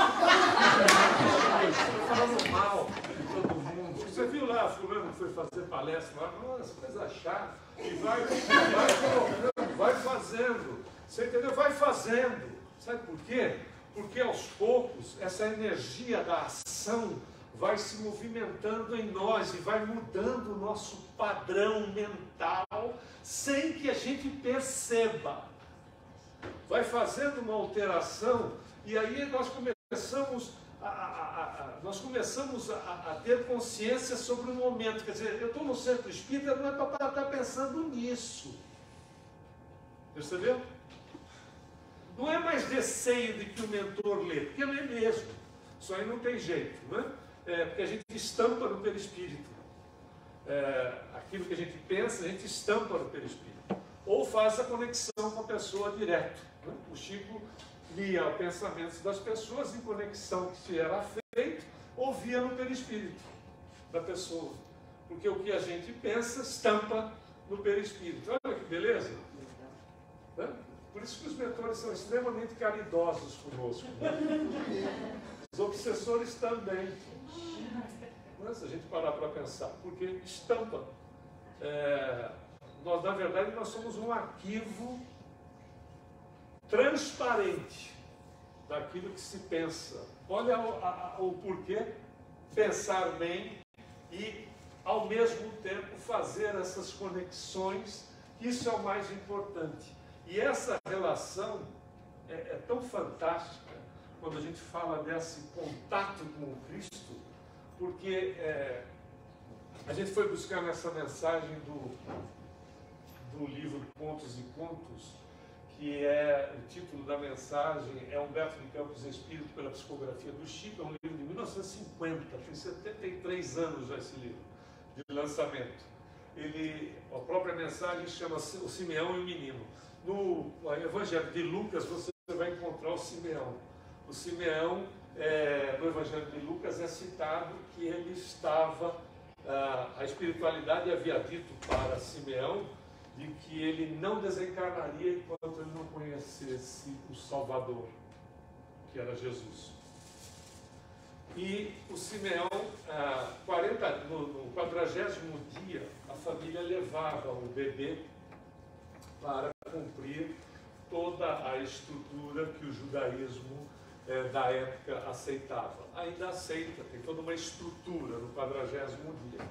falando mal de todo mundo. Você viu lá, fulano que foi fazer palestra lá, nossa, coisa chata, e vai colocando, vai fazendo, você entendeu? Vai fazendo. Sabe por quê? Porque aos poucos, essa energia da ação vai se movimentando em nós e vai mudando o nosso padrão mental sem que a gente perceba. Vai fazendo uma alteração e aí nós começamos a ter consciência sobre o momento. Quer dizer, eu estou no centro espírita, não é para estar pensando nisso. Percebeu? Não é mais receio de que o mentor lê, porque lê mesmo. Isso aí não tem jeito, não é? Porque a gente estampa no perispírito. Aquilo que a gente pensa, a gente estampa no perispírito. Ou faz a conexão com a pessoa direto. Né? O Chico lia os pensamentos das pessoas em conexão que se era feito, ou via no perispírito da pessoa. Porque o que a gente pensa, estampa no perispírito. Olha que beleza! Né? Por isso que os mentores são extremamente caridosos conosco. Né? Os obsessores também. Se a gente parar para pensar, porque estampa. Na verdade, nós somos um arquivo transparente daquilo que se pensa. Olha o porquê pensar bem e, ao mesmo tempo, fazer essas conexões. Isso é o mais importante. E essa relação é tão fantástica quando a gente fala desse contato com o Cristo, porque a gente foi buscar nessa mensagem do livro Contos e Contos, que é o título da mensagem, é Humberto de Campos Espírito pela psicografia do Chico, é um livro de 1950, tem 73 anos já esse livro de lançamento. A própria mensagem chama-se O Simeão e o Menino. No Evangelho de Lucas você vai encontrar o Simeão. O Simeão, no Evangelho de Lucas, é citado que ele estava, a espiritualidade havia dito para Simeão de que ele não desencarnaria enquanto ele não conhecesse o Salvador, que era Jesus. E o Simeão, no 40º dia, a família levava o bebê para cumprir toda a estrutura que o judaísmo da época aceitava. Ainda aceita, tem toda uma estrutura no 40º dia.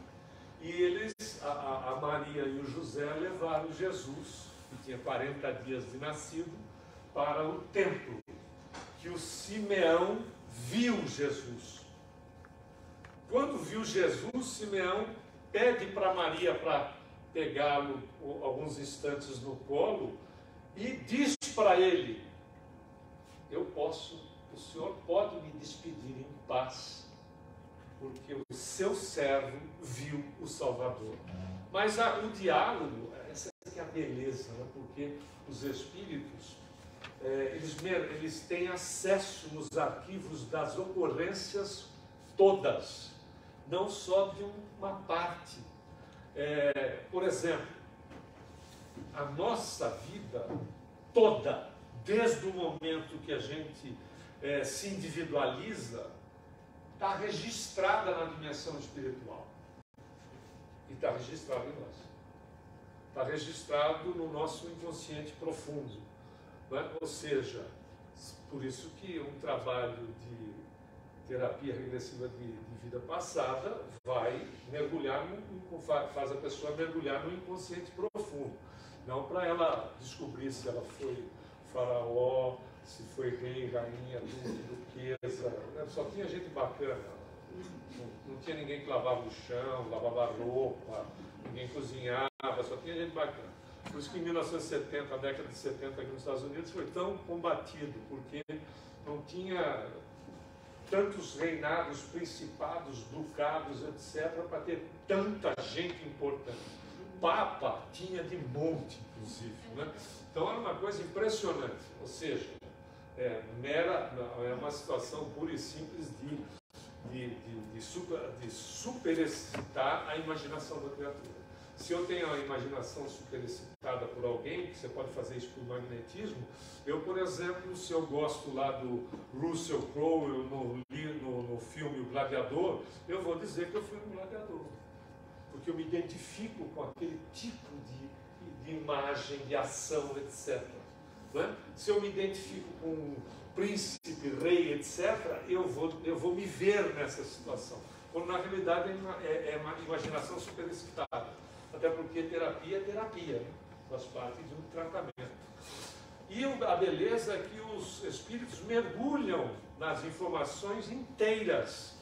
E eles, a Maria e o José, levaram Jesus, que tinha 40 dias de nascido, para o templo, que o Simeão viu Jesus. Quando viu Jesus, Simeão pede para Maria para pegá-lo alguns instantes no colo e diz para ele: o senhor pode me despedir em paz, porque o seu servo viu o Salvador. Mas o diálogo, essa é a beleza, né? Porque os espíritos, eles têm acesso nos arquivos das ocorrências todas, não só de uma parte. Por exemplo, a nossa vida toda, desde o momento que a gente se individualiza, está registrada na dimensão espiritual. E está registrado em nós. Está registrado no nosso inconsciente profundo. Não é? Ou seja, por isso que um trabalho de terapia regressiva de vida passada vai mergulhar, faz a pessoa mergulhar no inconsciente profundo. Não para ela descobrir se ela foi faraó, se foi rei, rainha, duquesa. Só tinha gente bacana. Não tinha ninguém que lavava o chão, lavava a roupa, ninguém cozinhava, só tinha gente bacana. Por isso que em 1970, a década de 70 aqui nos Estados Unidos foi tão combatido, porque não tinha tantos reinados, principados, ducados, etc., para ter tanta gente importante. Papa tinha de monte, inclusive. Né? Então era uma coisa impressionante. Ou seja, é uma situação pura e simples de superexcitar a imaginação da criatura. Se eu tenho a imaginação superexcitada por alguém, que você pode fazer isso por magnetismo, eu, por exemplo, se eu gosto lá do Russell Crowe no filme O Gladiador, eu vou dizer que eu fui um gladiador. Porque eu me identifico com aquele tipo de imagem, de ação, etc. Não é? Se eu me identifico com um príncipe, rei, etc., eu vou me ver nessa situação. Quando na realidade é uma imaginação superexcitada. Até porque terapia é terapia, né? Faz parte de um tratamento. E a beleza é que os espíritos mergulham nas informações inteiras.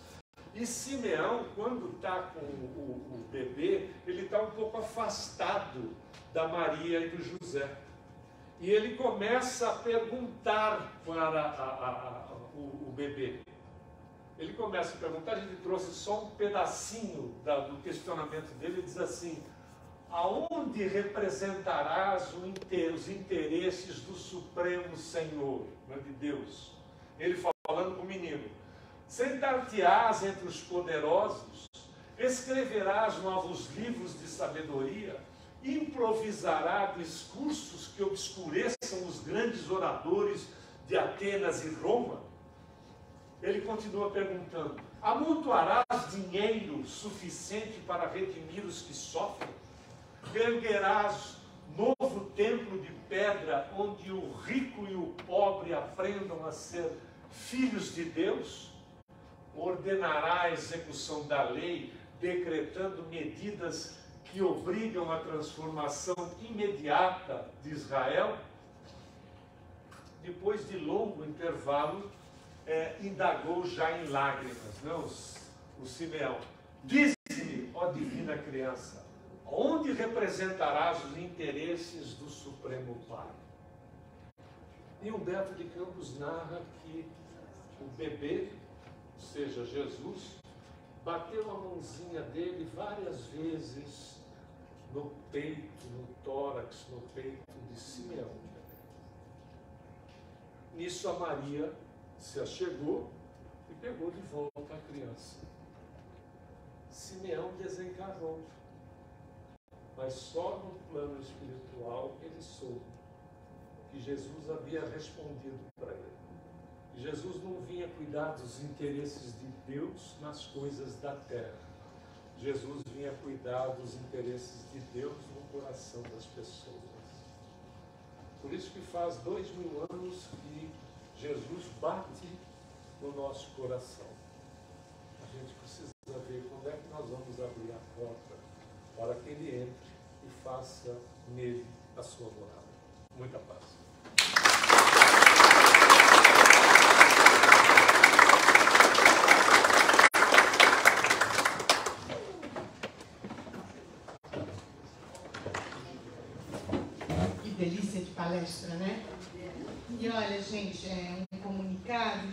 E Simeão, quando está com o bebê, ele está um pouco afastado da Maria e do José. E ele começa a perguntar para o bebê. Ele começa a perguntar, a gente trouxe só um pedacinho do questionamento dele, ele diz assim: aonde representarás os interesses do Supremo Senhor, de Deus? Ele falando com o menino: sentar-te-ás entre os poderosos, escreverás novos livros de sabedoria, improvisará discursos que obscureçam os grandes oradores de Atenas e Roma? Ele continua perguntando: amontoarás dinheiro suficiente para redimir os que sofrem? Erguerás novo templo de pedra onde o rico e o pobre aprendam a ser filhos de Deus? Ordenará a execução da lei, decretando medidas que obrigam a transformação imediata de Israel? Depois de longo intervalo, indagou já em lágrimas, não, o Simeão: dize-me, ó divina criança, onde representarás os interesses do Supremo Pai? E Humberto de Campos narra que o bebê, ou seja, Jesus, bateu a mãozinha dele várias vezes no peito, no tórax, no peito de Simeão. Nisso a Maria se achegou e pegou de volta a criança. Simeão desencarnou, mas só no plano espiritual ele soube que Jesus havia respondido para ele. E Jesus não vinha cuidar dos interesses de Deus nas coisas da terra. Jesus vinha cuidar dos interesses de Deus no coração das pessoas. Por isso que faz 2000 anos que Jesus bate no nosso coração. A gente precisa ver quando é que nós vamos abrir a porta para que Ele entre e faça nele a sua morada. Muita paz. Que delícia de palestra, né? E olha, gente, é um comunicado.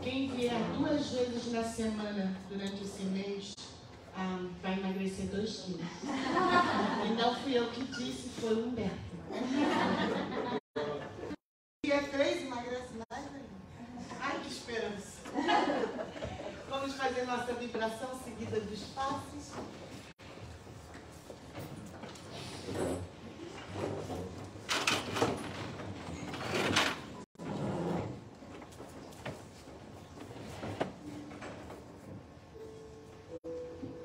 Quem vier 2 vezes na semana durante esse mês vai emagrecer 2 quilos. E não fui eu que disse, foi o Humberto. que é 3, emagrece mais ainda. Ai, que esperança. Vamos fazer nossa vibração seguida dos passos.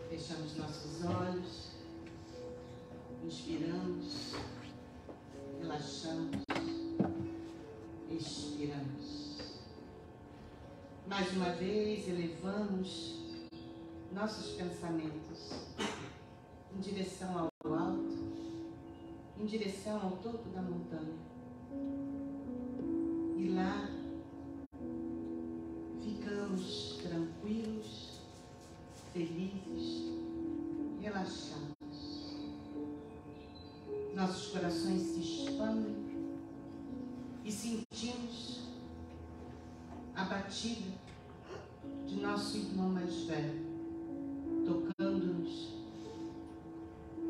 Fechamos nossos olhos, inspiramos, relaxamos, expiramos. Mais uma vez, elevamos nossos pensamentos em direção ao alto, em direção ao topo da montanha. E lá ficamos tranquilos, felizes, relaxados. Nossos corações se expandem e sentimos a batida de nosso irmão mais velho, tocando-nos,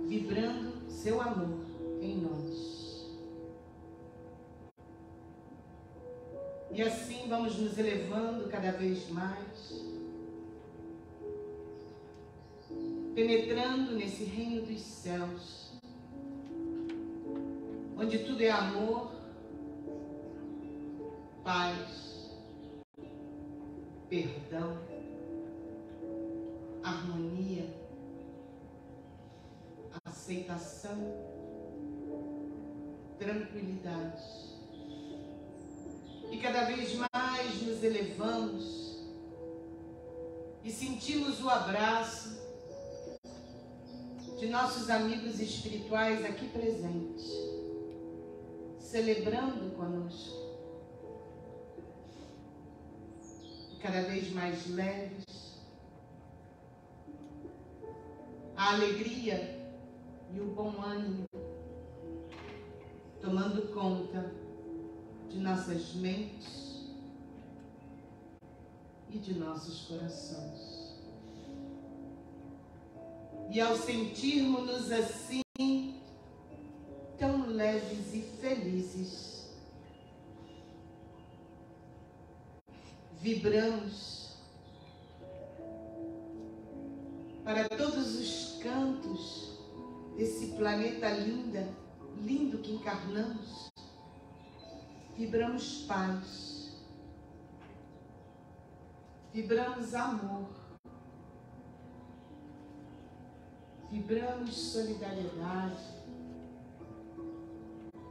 vibrando seu amor em nós. E assim vamos nos elevando cada vez mais, penetrando nesse reino dos céus, onde tudo é amor, paz, perdão, harmonia, aceitação, tranquilidade. E cada vez mais nos elevamos e sentimos o abraço de nossos amigos espirituais aqui presentes, celebrando conosco. E cada vez mais leves, a alegria e o bom ânimo tomando conta de nossas mentes e de nossos corações. E ao sentirmos-nos assim, tão leves e felizes, vibramos para todos os cantos desse planeta lindo que encarnamos. Vibramos paz, vibramos amor, vibramos solidariedade,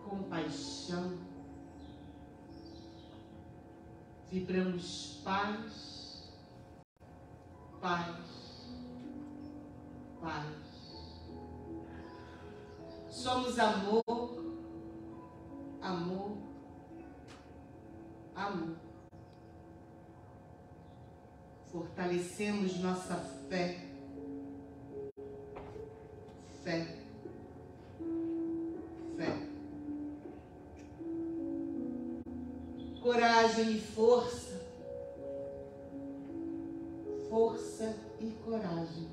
compaixão, vibramos paz, paz, paz. Somos amor, amor, amor. Fortalecemos nossa fé, fé, fé. Coragem e força, força e coragem.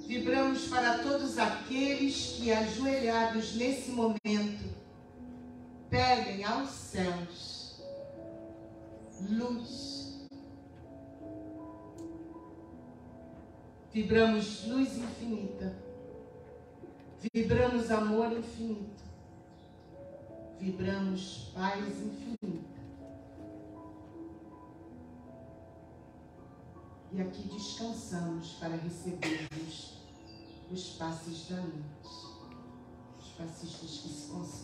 Vibramos para todos aqueles que, ajoelhados nesse momento, pedem aos céus luz. Vibramos luz infinita, vibramos amor infinito, vibramos paz infinita. E aqui descansamos para recebermos os passes da noite. Os passistas que se concentram